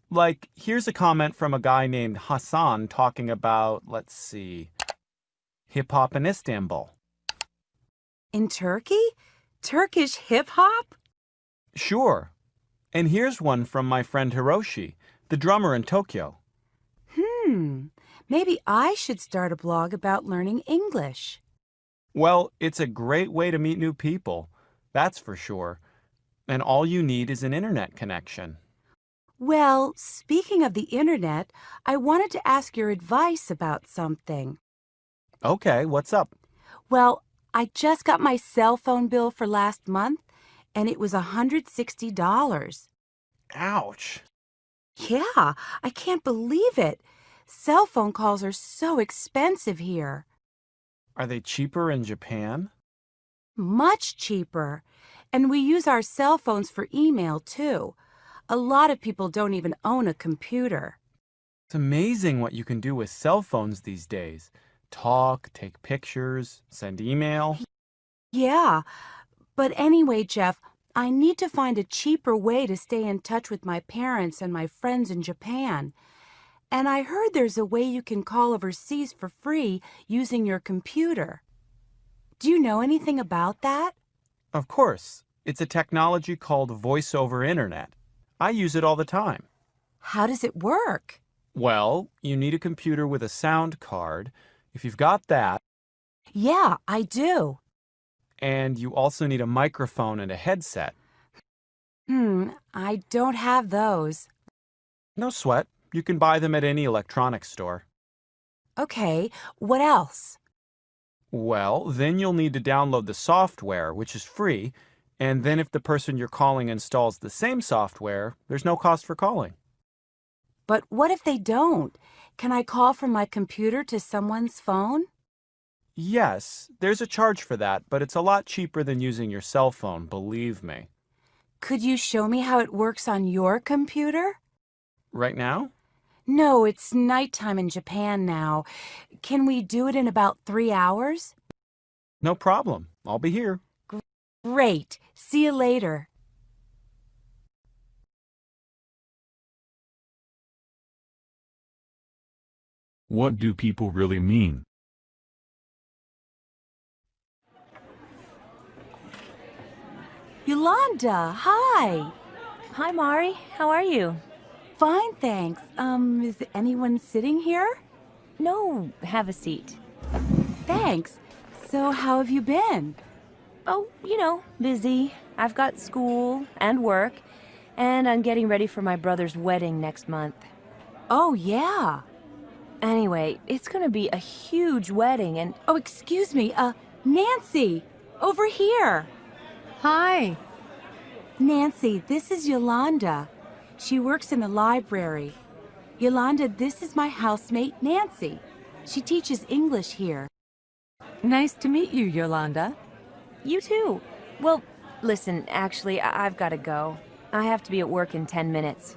Like, here's a comment from a guy named Hassan talking about, let's see, hip-hop in Istanbul. In Turkey? Turkish hip-hop? Sure. And here's one from my friend Hiroshi, the drummer in Tokyo. Maybe I should start a blog about learning English. Well, it's a great way to meet new people, that's for sure. And all you need is an internet connection. Well, speaking of the internet, I wanted to ask your advice about something. Okay, what's up? Well, I just got my cell phone bill for last month, and it was $160. Ouch. Yeah, I can't believe it. Cell phone calls are so expensive here. Are they cheaper in Japan? Much cheaper. And we use our cell phones for email, too. A lot of people don't even own a computer. It's amazing what you can do with cell phones these days. Talk, take pictures, send email. Yeah, but anyway, Jeff, I need to find a cheaper way to stay in touch with my parents and my friends in Japan. And I heard there's a way you can call overseas for free using your computer. Do you know anything about that? Of course. It's a technology called Voice over Internet. I use it all the time. How does it work? Well, you need a computer with a sound card. If you've got that... Yeah, I do. And you also need a microphone and a headset. I don't have those. No sweat. You can buy them at any electronics store. Okay, what else? Well, then you'll need to download the software, which is free, and then if the person you're calling installs the same software, there's no cost for calling. But what if they don't? Can I call from my computer to someone's phone? Yes, there's a charge for that, but it's a lot cheaper than using your cell phone, believe me. Could you show me how it works on your computer? Right now? No, it's nighttime in Japan now. Can we do it in about 3 hours? No problem. I'll be here. Great. See you later. What do people really mean? Yolanda, hi. Hi, Mari. How are you? Fine, thanks. Is anyone sitting here? No, have a seat. Thanks. So how have you been? Oh, busy. I've got school and work, and I'm getting ready for my brother's wedding next month. Oh, yeah. Anyway, it's gonna be a huge wedding and... Oh, excuse me, Nancy, over here. Hi. Nancy, this is Yolanda. She works in the library. Yolanda, this is my housemate, Nancy. She teaches English here. Nice to meet you, Yolanda. You too. Well, listen, actually, I've got to go. I have to be at work in 10 minutes.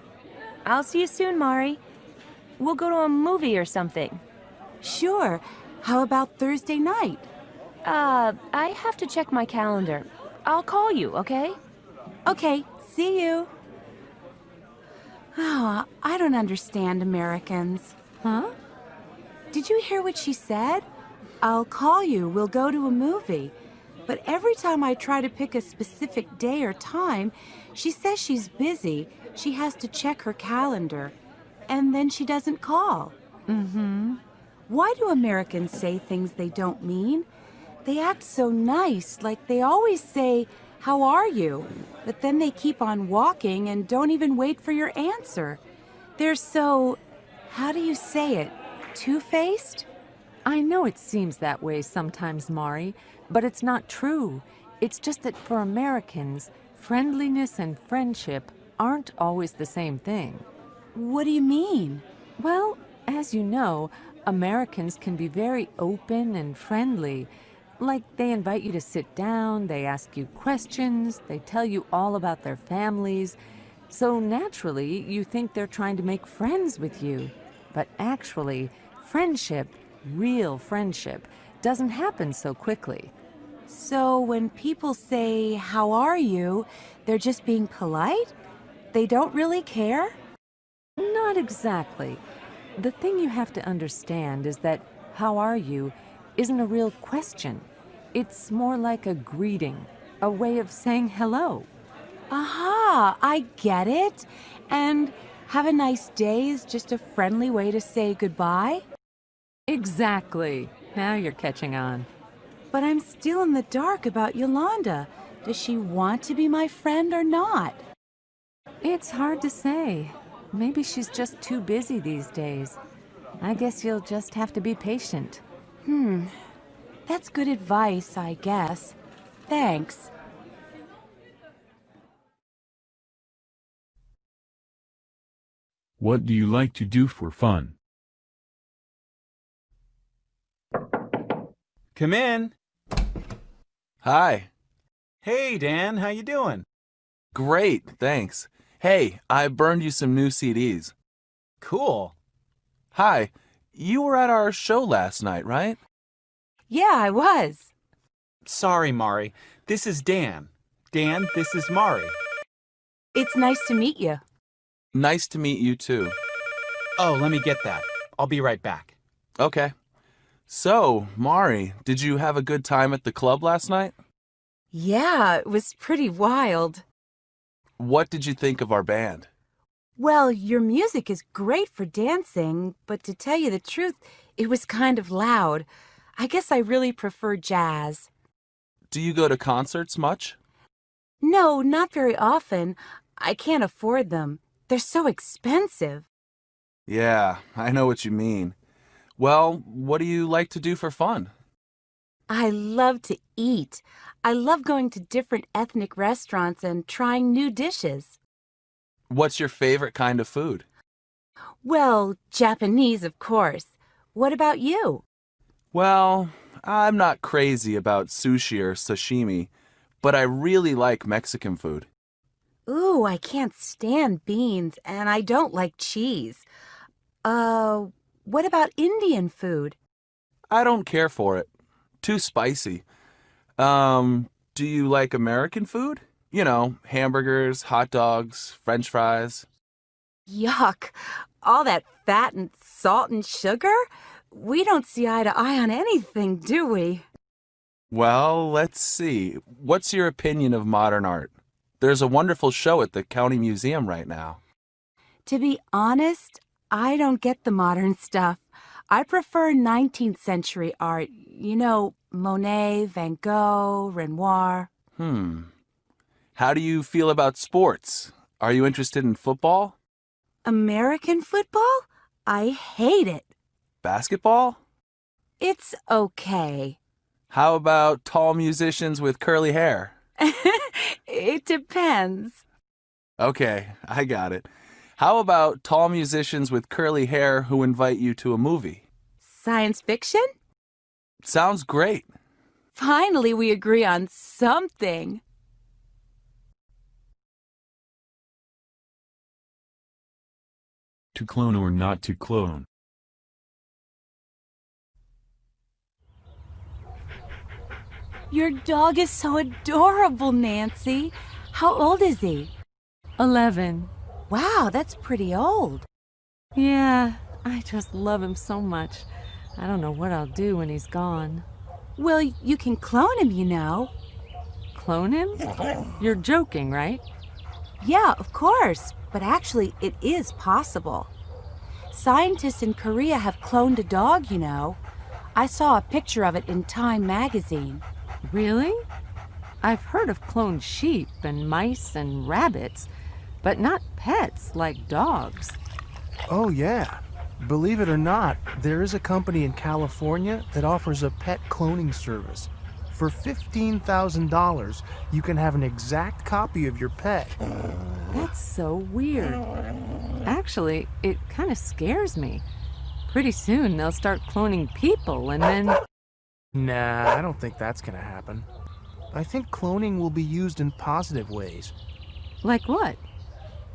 I'll see you soon, Mari. We'll go to a movie or something. Sure. How about Thursday night? I have to check my calendar. I'll call you, okay? Okay, see you. Oh, I don't understand Americans. Huh? Did you hear what she said? I'll call you, we'll go to a movie. But every time I try to pick a specific day or time, she says she's busy, she has to check her calendar, and then she doesn't call. Why do Americans say things they don't mean? They act so nice, like they always say, "How are you?" But then they keep on walking and don't even wait for your answer. They're so, how do you say it, two-faced? I know it seems that way sometimes, Mari, but it's not true. It's just that for Americans, friendliness and friendship aren't always the same thing. What do you mean? Well, as you know, Americans can be very open and friendly. Like, they invite you to sit down, they ask you questions, they tell you all about their families. So naturally, you think they're trying to make friends with you. But actually, friendship, real friendship, doesn't happen so quickly. So when people say, "How are you?" they're just being polite? They don't really care? Not exactly. The thing you have to understand is that "how are you" isn't a real question. It's more like a greeting, a way of saying hello. Aha, I get it. And "have a nice day" is just a friendly way to say goodbye? Exactly. Now you're catching on. But I'm still in the dark about Yolanda. Does she want to be my friend or not? It's hard to say. Maybe she's just too busy these days. I guess you'll just have to be patient. That's good advice, I guess. Thanks. What do you like to do for fun? Come in. Hi. Hey, Dan, how you doing? Great, thanks. Hey, I burned you some new CDs. Cool. Hi, you were at our show last night, right? Yeah, I was. Sorry, Mari. This is Dan. Dan, this is Mari. It's nice to meet you. Nice to meet you too. Oh, let me get that. I'll be right back. Okay. So, Mari, did you have a good time at the club last night? Yeah, it was pretty wild. What did you think of our band? Well, your music is great for dancing, but to tell you the truth, it was kind of loud. I guess I really prefer jazz. Do you go to concerts much? No, not very often. I can't afford them. They're so expensive. Yeah, I know what you mean. Well, what do you like to do for fun? I love to eat. I love going to different ethnic restaurants and trying new dishes. What's your favorite kind of food? Well, Japanese, of course. What about you? Well, I'm not crazy about sushi or sashimi, but I really like Mexican food. Ooh, I can't stand beans, and I don't like cheese. What about Indian food? I don't care for it. Too spicy. Do you like American food? You know, hamburgers, hot dogs, French fries. Yuck! All that fat and salt and sugar? We don't see eye to eye on anything, do we? Well, let's see. What's your opinion of modern art? There's a wonderful show at the County Museum right now. To be honest, I don't get the modern stuff. I prefer 19th century art. You know, Monet, Van Gogh, Renoir. How do you feel about sports? Are you interested in football? American football? I hate it. Basketball? It's okay. How about tall musicians with curly hair? It depends. Okay, I got it. How about tall musicians with curly hair who invite you to a movie? Science fiction? Sounds great. Finally, we agree on something. To clone or not to clone? Your dog is so adorable, Nancy. How old is he? 11. Wow, that's pretty old. Yeah, I just love him so much. I don't know what I'll do when he's gone. Well, you can clone him, you know. Clone him? You're joking, right? Yeah, of course. But actually, it is possible. Scientists in Korea have cloned a dog, you know. I saw a picture of it in Time magazine. Really? I've heard of cloned sheep and mice and rabbits, but not pets like dogs. Oh, yeah. Believe it or not, there is a company in California that offers a pet cloning service. For $15,000, you can have an exact copy of your pet. That's so weird. Actually, it kind of scares me. Pretty soon they'll start cloning people and then... Nah, I don't think that's gonna happen. I think cloning will be used in positive ways. Like what?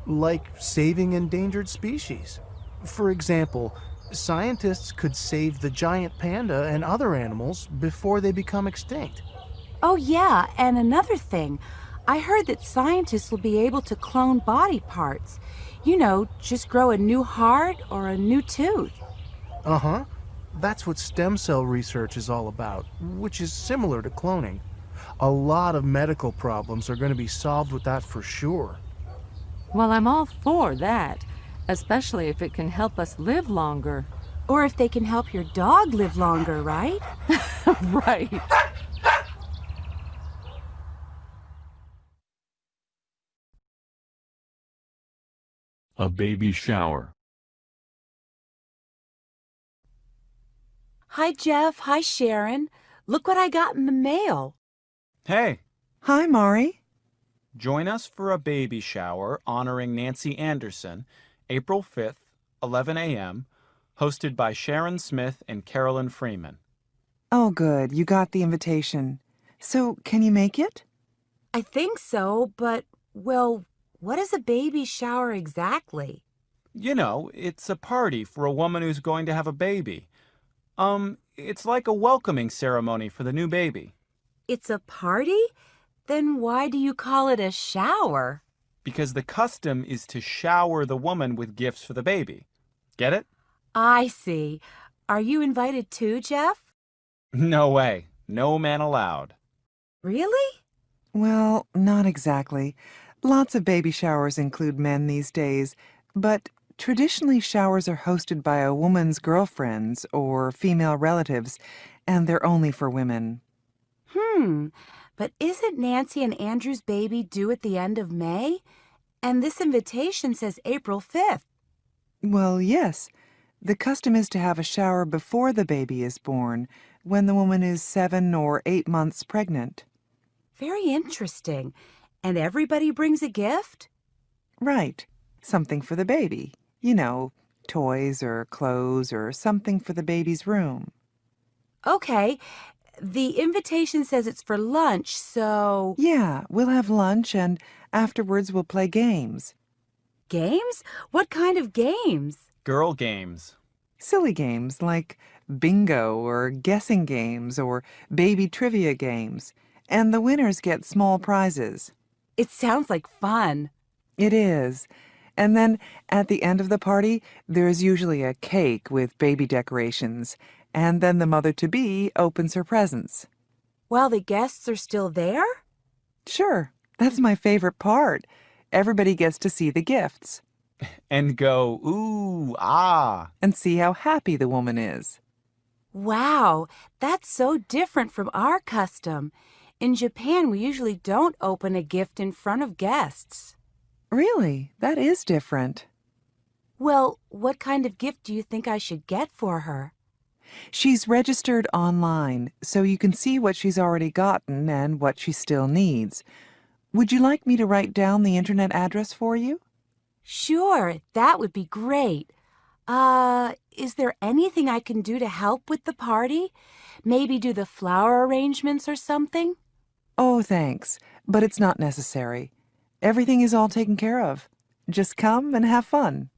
Like saving endangered species. For example, Scientists could save the giant panda and other animals before they become extinct. Oh, yeah, and another thing. I heard that scientists will be able to clone body parts. You know, just grow a new heart or a new tooth. Uh-huh. That's what stem cell research is all about, which is similar to cloning. A lot of medical problems are going to be solved with that for sure. Well, I'm all for that, especially if it can help us live longer. Or if they can help your dog live longer, right? Right. A baby shower. Hi, Jeff. Hi, Sharon. Look what I got in the mail. Hey, Hi, Mari. join us for a baby shower honoring Nancy Anderson, April 5th, 11 a.m., hosted by Sharon Smith and Carolyn Freeman. Oh, good. You got the invitation. So, can you make it? I think so, but, well, what is a baby shower exactly? You know, it's a party for a woman who's going to have a baby. It's like a welcoming ceremony for the new baby. It's a party? Then why do you call it a shower? Because the custom is to shower the woman with gifts for the baby. Get it? I see. Are you invited too, Jeff? No way. No man allowed. Really? Well, not exactly. Lots of baby showers include men these days, but traditionally showers are hosted by a woman's girlfriends or female relatives, and they're only for women. But isn't Nancy and Andrew's baby due at the end of May? And this invitation says April 5th. Well, yes. The custom is to have a shower before the baby is born, when the woman is 7 or 8 months pregnant. Very interesting. And everybody brings a gift? Right. Something for the baby. You know, toys or clothes or something for the baby's room. Okay. The invitation says it's for lunch, so... Yeah, we'll have lunch and afterwards we'll play games. Games? What kind of games? Girl games. Silly games like bingo or guessing games or baby trivia games. And the winners get small prizes. It sounds like fun. It is. And then at the end of the party, there's usually a cake with baby decorations. And then the mother-to-be opens her presents. While the guests are still there? Sure. That's my favorite part. Everybody gets to see the gifts. And go, ooh, ah. And see how happy the woman is. Wow, that's so different from our custom. In Japan, we usually don't open a gift in front of guests. Really? That is different. Well, what kind of gift do you think I should get for her? She's registered online, so you can see what she's already gotten and what she still needs. Would you like me to write down the internet address for you? Sure, that would be great. Is there anything I can do to help with the party? Maybe do the flower arrangements or something? Oh, thanks, but it's not necessary. Everything is all taken care of. Just come and have fun.